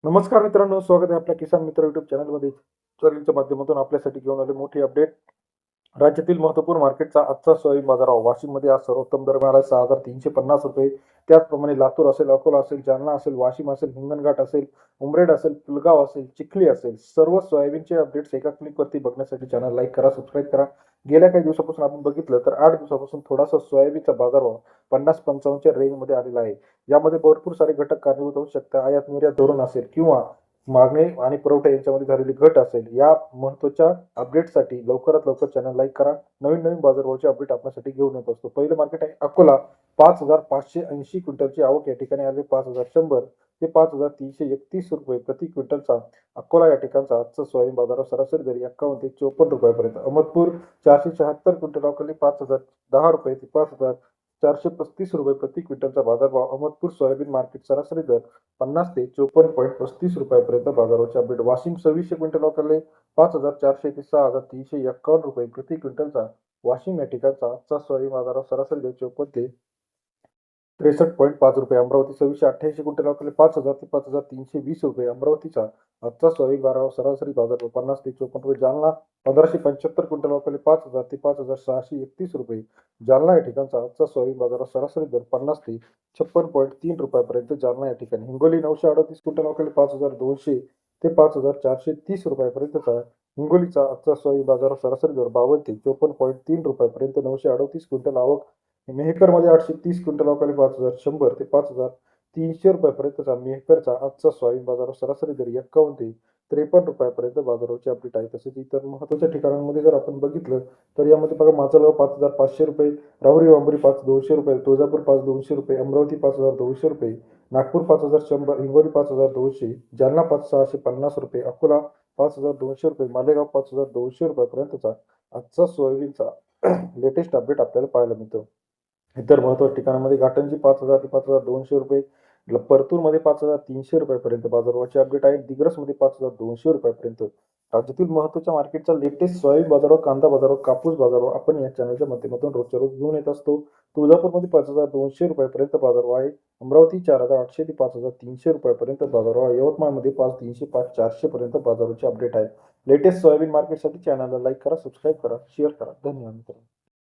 नमस्कार मित्रांनो, स्वागत आहे आपल्या किसान मित्र युट्यूब चॅनलमध्ये. चॅनलच्या माध्यमातून आपल्यासाठी घेऊन आले मोठी अपडेट. राज्यातील महत्त्वपूर्ण मार्केटचा आजचा सोयाबीन बाजारभाव. वाशिममध्ये आज सर्वोत्तम दर मिळाला ₹6,350. त्याचप्रमाणे लातूर असेल, अकोला असेल, जालना असेल, वाशिम असेल, हिंगणघाट असेल, उमरेड असेल, पुलगाव असेल, चिखली असेल, सर्व सोयाबीनचे अपडेट्स एका क्लिकवरती बघण्यासाठी चॅनल लाईक करा, सबस्क्राईब करा. गेल्या काही दिवसापासून आपण बघितलं तर 8 दिवसापासून थोडासा सोयाबीनचा बाजारभाव 50-55च्या रेंजमध्ये आलेला आहे. यामध्ये भरपूर सारे घटक कारणीभूत होऊ शकतात. आयात निर्यात धोरण असेल किंवा मागणी आणि पुरवठा यांच्यामध्ये झालेली घट असेल. या महत्त्वाच्या अपडेटसाठी लवकरात लवकर चॅनल लाईक करा. नवीन नवीन बाजारभावाचे अपडेट आपल्यासाठी घेऊन येत असतो. पहिलं मार्केट आहे अकोला. 5,580 क्विंटलची आवक या ठिकाणी आली. 5,100 ते 5,331 रुपये प्रति क्विंटलचा अकोला या ठिकाणचा आजचा सोयाबीन बाजारात सरासरी दर 51 ते 54 रुपयापर्यंत. अहमदपूर 476 क्विंटल अवकाली 5,010 रुपये ते 5,435 रुपये प्रति क्विंटलचा बाजारभाव. अहमदपूर सोयाबीन मार्केट सरासरी दर 50 ते 54.35 रुपयापर्यंत बाजाराचे अपडेट. वाशिम 2600 क्विंटल अवकाले 5,400 ते 6,351 रुपये प्रति क्विंटलचा वाशिम या ठिकाणचा आजचा सोयाबीन बाजारात सरासरी दर 54 ते 63.5 रुपये. अमरावती 2688 क्विंटल अवकाले 5,000 ते 5,320 रुपये. अमरावतीचा आजचा सोयाबीन बाजारावर सरासरी बाजारभाव 50 ते 54 रुपये. जालना 1575 क्विंटल अवकाले 5,000 ते 5,631 रुपये. जालना या ठिकाणचा आजचा सोयाबीन बाजारात सरासरी दर 50 ते 56.3 रुपयापर्यंत जालना या ठिकाणी. हिंगोली 938 क्विंटल अवकाले 5,200 ते 5,430 रुपयापर्यंतचा हिंगोलीचा आजचा सोयाबीन बाजारात सरासरी दर 52 ते 54.3 रुपयापर्यंत. 938 क्विंटल आवक. मेहकरमध्ये 830 क्विंटल अवकाळी 5,100 ते 5,300 रुपयापर्यंतचा मेहकरचा आजचा सोयाबीन बाजारात सरासरी दर 51 ते 53 रुपयापर्यंत बाजाराचे अपडेट आहे. तसेच इतर महत्त्वाच्या ठिकाणांमध्ये जर आपण बघितलं तर यामध्ये बघा माजलगाव 5,500 रुपये, राहुरी वांबरी 5,200 रुपये, तुळजापूर 5,200 रुपये, अमरावती 5,200 रुपये, नागपूर 5,100, हिंगोली 5,200, जालना 5,650 रुपये, अकोला 5,200 रुपये, मालेगाव 5,200 रुपयापर्यंतचा आजचा सोयाबीनचा लेटेस्ट अपडेट आपल्याला पाहायला मिळतो. इतर महत्त्वाच्या ठिकाणांमध्ये घाटंजी 5,000 ते 5,200 रुपये, परतूरमध्ये 5,300 रुपयापर्यंत बाजारभावाचे अपडेट आहे. दिग्रसमध्ये 5,200 रुपयापर्यंत. राज्यातील महत्त्वाच्या मार्केटचा लेटेस्ट सोयाबीन बाजारभाव, कांदा बाजारभाव, कापूस बाजारभाव आपण या चॅनलच्या माध्यमातून रोजच्या रोज घेऊन येत असतो. तुळजापूरमध्ये 5,200 रुपयापर्यंत बाजारभाव आहे. अमरावती 4,800 ते 5,300 रुपयापर्यंत बाजारभाव आहे. यवतमाळमध्ये 5,300 5,400 पर्यंत बाजाराचे अपडेट आहे. लेटेस्ट सोयाबीन मार्केटसाठी चॅनलला लाईक करा, सबस्क्राईब करा, शेअर करा. धन्यवाद मित्रांनो.